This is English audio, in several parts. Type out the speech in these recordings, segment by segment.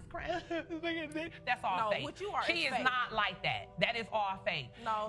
this crap. That's all fake. What you are she is fake. not like that. That is all fake. No,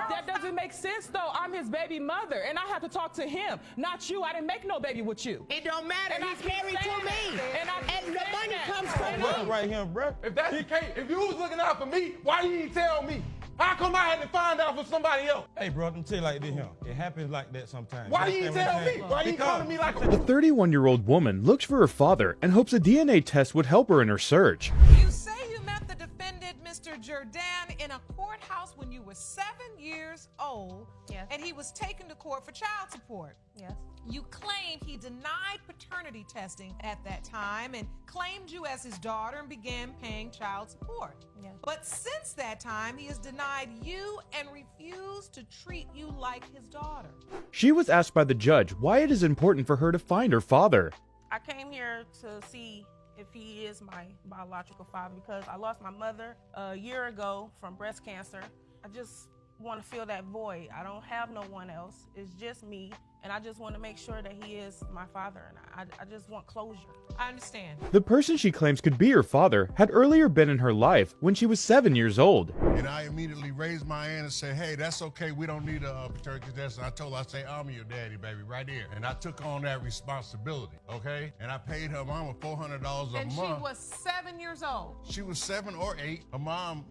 That doesn't make sense, though. I'm his baby mother, and I have to talk to him, not you. I didn't make no baby with you. It don't matter. And He's married to me. And the money comes from me. Right here, bro. If that's the case, if you was looking out for me, why you didn't tell me? How come I had to find out for somebody else? Hey, bro, let me tell you like this here. It happens like that sometimes. Why you didn't tell me? Why you calling me like a... The 31-year-old woman looks for her father and hopes a DNA test would help her in her search. You say you met the defendant, Mr. Jordan, in a courthouse when you were 7 years old, Yes. and he was taken to court for child support. Yes. You claim he denied paternity testing at that time and claimed you as his daughter and began paying child support. Yes. But since that time, he has denied you and refused to treat you like his daughter. She was asked by the judge why it is important for her to find her father. I came here to see if he is my biological father because I lost my mother a year ago from breast cancer. I just want to fill that void. I don't have no one else. It's just me, and I just want to make sure that he is my father, and I just want closure. I understand. The person she claims could be her father had earlier been in her life when she was 7 years old. And I immediately raised my hand and said, hey, that's okay. We don't need a paternity test. And I told her, I say, I'm your daddy, baby, right here. And I took on that responsibility, okay? And I paid her mama $400 a month. And she was 7 years old. She was 7 or 8. Her mom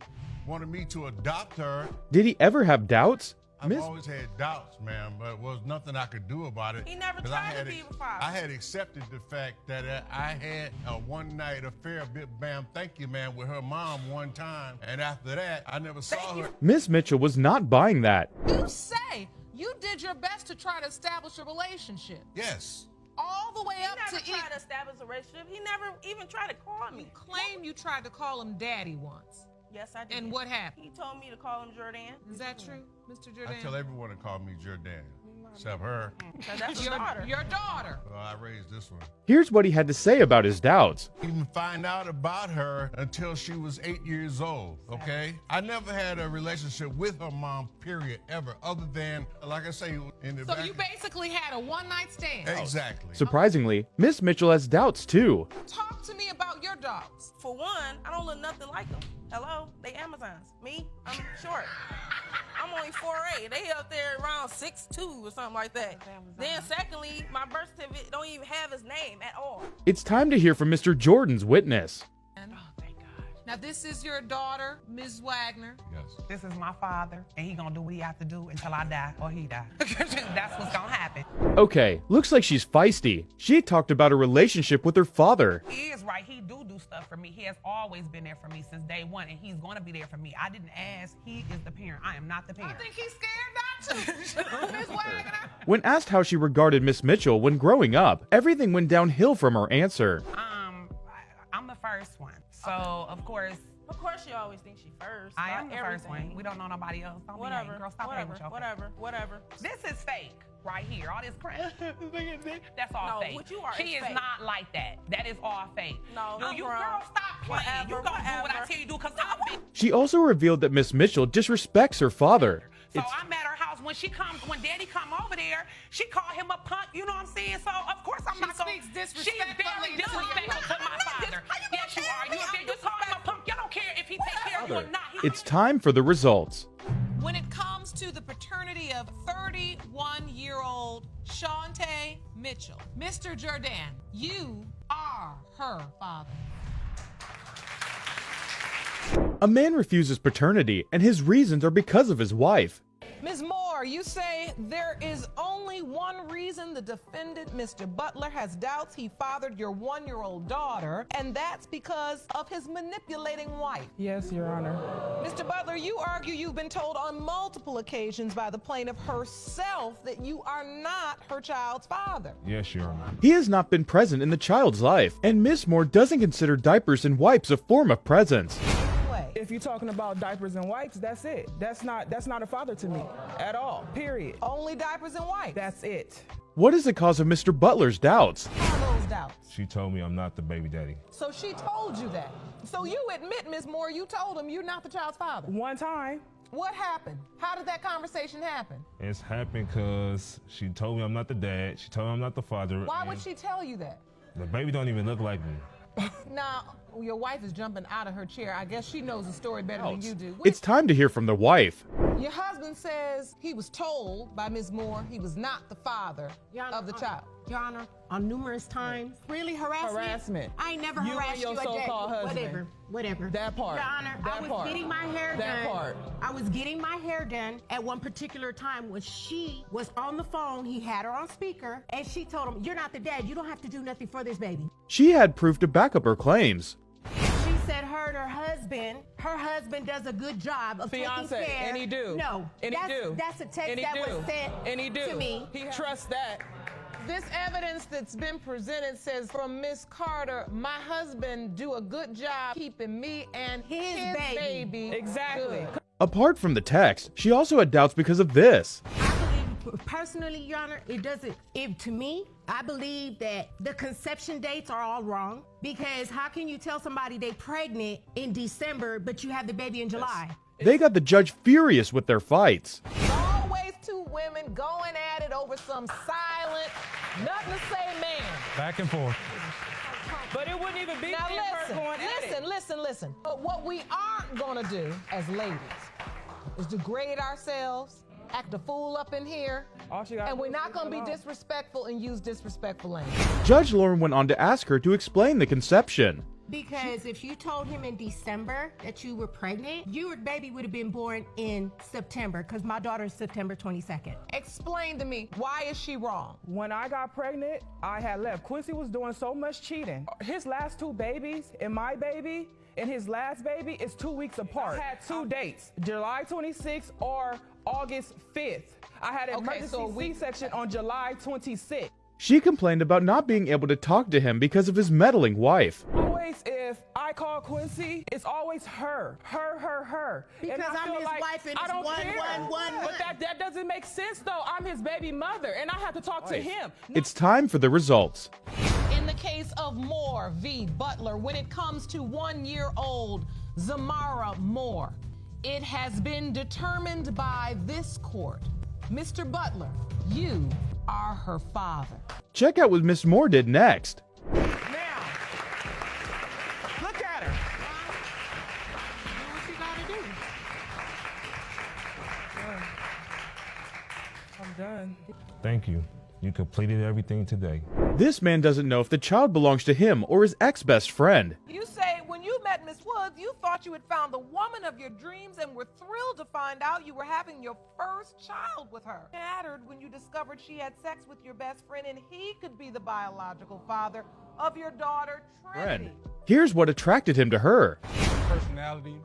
wanted me to adopt her. Did he ever have doubts? I've always had doubts, man, but it was nothing I could do about it. He never tried to be a father. I had accepted the fact that I had a one-night affair, thank you, man, with her mom one time. And after that, I never saw her. Miss Mitchell was not buying that. You say you did your best to try to establish a relationship. Yes. All the way up He never to tried to establish a relationship. He never even tried to call me. You claim you tried to call him daddy once. Yes, I did. And what happened? He told me to call him Jordan. Is that true, Mr. Jordan? I tell everyone to call me Jordan, except her. That's your daughter. Your daughter. Well, I raised this one. Here's what he had to say about his doubts. Didn't find out about her until she was 8 years old, okay? I never had a relationship with her mom, period, ever, other than, like I say, in the So back. you basically had a one-night stand. Exactly. Surprisingly, Miss Mitchell has doubts too. Talk to me about your doubts. For one, I don't look nothing like them. Hello? They Amazons. Me? I'm short. I'm only 4'8". They up there around 6'2" or something like that. Then secondly, my birth certificate don't even have his name at all. It's time to hear from Mr. Jordan's witness. Now, this is your daughter, Ms. Wagner. Yes. This is my father, and he gonna do what he have to do until I die or he die. That's what's gonna happen. Okay, looks like she's feisty. She talked about a relationship with her father. He is right. He do stuff for me. He has always been there for me since day one, and he's gonna be there for me. I didn't ask. He is the parent. I am not the parent. I think he's scared not to. Ms. Wagner. When asked how she regarded Miss Mitchell when growing up, everything went downhill from her answer. I'm the first one. So, of course, she always thinks she first. I am the first everything. one. We don't know nobody else. Don't Whatever. be hating. Girl, stop hating with your face. Whatever. This is fake right here. All this crap. That's all No, fake. what you are She is is fake. not like that. That is all fake. No, you girl, stop playing. You gonna do what I tell you to do, cause stop it. She also revealed that Miss Mitchell disrespects her father. So I'm at her house when daddy come over there, she called him a punk, you know what I'm saying? So of course I'm not gonna. She speaks She's very disrespectful to my father. Yes, you are. You call him a punk. You don't care if he take care of you or not. It's time for the results. When it comes to the paternity of 31-year-old Shante Mitchell, Mr. Jordan, you are her father. A man refuses paternity, and his reasons are because of his wife. Ms. Moore, you say there is only one reason the defendant, Mr. Butler, has doubts he fathered your 1-year-old daughter, and that's because of his manipulating wife. Yes, Your Honor. Mr. Butler, you argue you've been told on multiple occasions by the plaintiff herself that you are not her child's father. Yes, Your Honor. He has not been present in the child's life, and Miss Moore doesn't consider diapers and wipes a form of presence. If you're talking about diapers and wipes, that's it. That's not a father to me at all, period. Only diapers and wipes. That's it. What is the cause of Mr. Butler's doubts? How are those doubts? She told me I'm not the baby daddy. So she told you that. So you admit, Ms. Moore, you told him you're not the child's father. One time. What happened? How did that conversation happen? It's happened because she told me I'm not the dad. She told me I'm not the father. Why would she tell you that? The baby don't even look like me. Now, your wife is jumping out of her chair. I guess she knows the story better than you do. It's time to hear from the wife. Your husband says he was told by Ms. Moore he was not the father of the child. Your Honor, on numerous times. Really harassment? Harassment. I ain't never You harassed and your you a day. so-called husband. Whatever. That part. Your Honor, That I was part. getting my hair That done. part. I was getting my hair done at one particular time when she was on the phone. He had her on speaker, and she told him, "You're not the dad. You don't have to do nothing for this baby." She had proof to back up her claims. She said her and her husband does a good job of Fiance, taking care. and he do. No, And he do. that's a text And he that do. was sent And he do. to me. He trusts that. This evidence that's been presented says from Miss Carter, my husband do a good job keeping me and his baby Exactly. good. Apart from the text, she also had doubts because of this. I believe, personally, Your Honor, it doesn't. To me, I believe that the conception dates are all wrong, because how can you tell somebody they pregnant in December but you have the baby in July? They got the judge furious with their fights. Always two women going at it over some silent, nothing to say man. Back and forth. But it wouldn't even be Now me and her going at it. listen. But what we aren't gonna do as ladies is degrade ourselves, act a fool up in here, All she gotta and do we're is not leave gonna it be alone. disrespectful and use disrespectful language. Judge Lauren went on to ask her to explain the conception. Because if you told him in December that you were pregnant, your baby would have been born in September, because my daughter is September 22nd. Explain to me, why is she wrong? When I got pregnant, I had left. Quincy was doing so much cheating. His last two babies and my baby and his last baby is 2 weeks apart. I had two dates, July 26th or August 5th. I had an Okay, so a emergency week- C-section on July 26th. She complained about not being able to talk to him because of his meddling wife. Always, if I call Quincy, it's always her. Because And I I'm feel his like wife and I it's don't one, care. one. But that doesn't make sense though. I'm his baby mother and I have to talk to him. It's time for the results. In the case of Moore v. Butler, when it comes to 1-year-old Zamara Moore, it has been determined by this court. Mr. Butler, you are her father. Check out what Miss Moore did next. Now, look at her. What you gotta do? I'm done. Thank you. You completed everything today. This man doesn't know if the child belongs to him or his ex-best friend. You say when you met Miss Woods, you thought you had found the woman of your dreams and were thrilled to find out you were having your first child with her. Shattered when you discovered she had sex with your best friend and he could be the biological father of your daughter, Trinity. Here's what attracted him to her. Personality.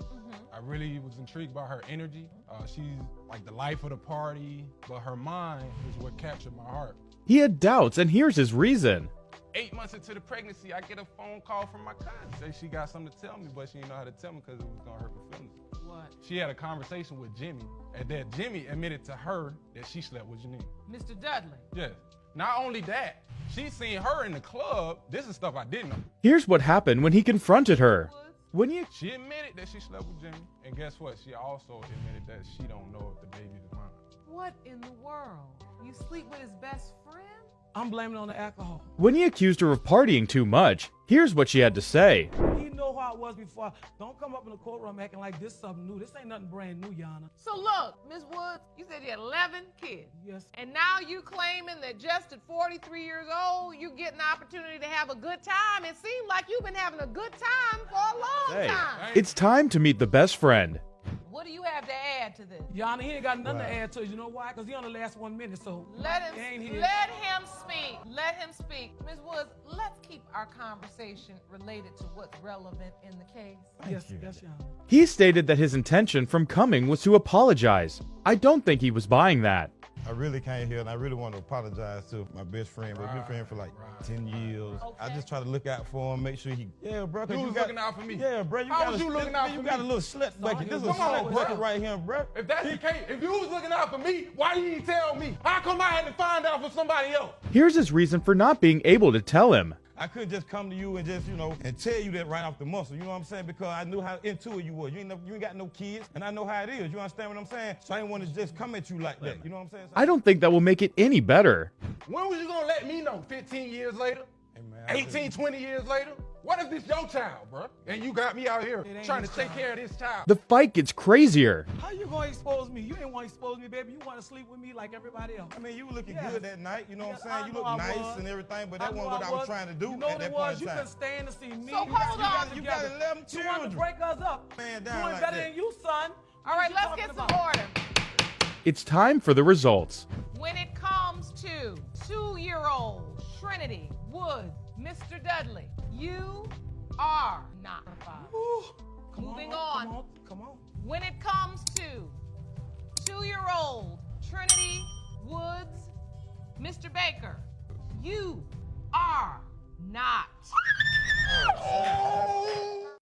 I really was intrigued by her energy. She's like the life of the party, but her mind is what captured my heart. He had doubts, and here's his reason. 8 months into the pregnancy, I get a phone call from my cousin. Say she got something to tell me, but she didn't know how to tell me because it was gonna hurt her feelings. What? She had a conversation with Jimmy, and that Jimmy admitted to her that she slept with Janine. Mr. Dudley. Yes. Not only that, she seen her in the club. This is stuff I didn't know. Here's what happened when he confronted her. When you She admitted that she slept with Jimmy, and guess what? She also admitted that she don't know if the baby is mine. What in the world? You sleep with his best friend? I'm blaming it on the alcohol. When he accused her of partying too much, here's what she had to say. He know how it was before. Don't come up in the courtroom acting like this something new. This ain't nothing brand new, Yana. So look, Ms. Woods, you said you had 11 kids. Yes. And now you claiming that just at 43 years old, you get an opportunity to have a good time. It seems like you've been having a good time for a long time. It's time to meet the best friend. What do you have to add to this? Yana, he ain't got nothing to add to it. You know why? Because he on the last 1 minute, so Let he ain't him here. let him speak. Let him speak. Ms. Woods, let's keep our conversation related to what's relevant in the case. Yes, Yana. He stated that his intention from coming was to apologize. I don't think he was buying that. I really came here and I really want to apologize to my best friend. We've been friends for like 10 years. I just try to look out for him, make sure he. Yeah, bro. You was looking out for me. Yeah, bro. How was you looking out for You me? got a little slut bucket. This is a Come on, slut bro. bucket right here, bro. If that's the case, if you was looking out for me, why you didn't tell me? How come I had to find out from somebody else? Here's his reason for not being able to tell him. I couldn't just come to you and just, and tell you that right off the muscle. You know what I'm saying? Because I knew how into it you were. You ain't got no kids, and I know how it is. You understand what I'm saying? So I didn't want to just come at you like that. You know what I'm saying? I don't think that will make it any better. When was you gonna let me know? 15 years later? Hey, man, 18, 20 years later? What if this your child, bro? And you got me out here trying to take care of this child. The fight gets crazier. How you gonna expose me? You ain't want to expose me, baby. You want to sleep with me like everybody else. I mean, you were looking good that night, you know what I'm saying? You look nice and everything, but that wasn't what I was trying to do you know at that point in You time. been staying to see me. So hold on. You got 11 You wanted to children. break us up. Man, down Doing like better that. than you, son. All right, let's get some order. It's time for the results. When it comes to 2-year-old Trinity Woods, Mr. Dudley, you are not a father. Moving on. Come on. When it comes to 2-year-old Trinity Woods, Mr. Baker, you are not. Oh!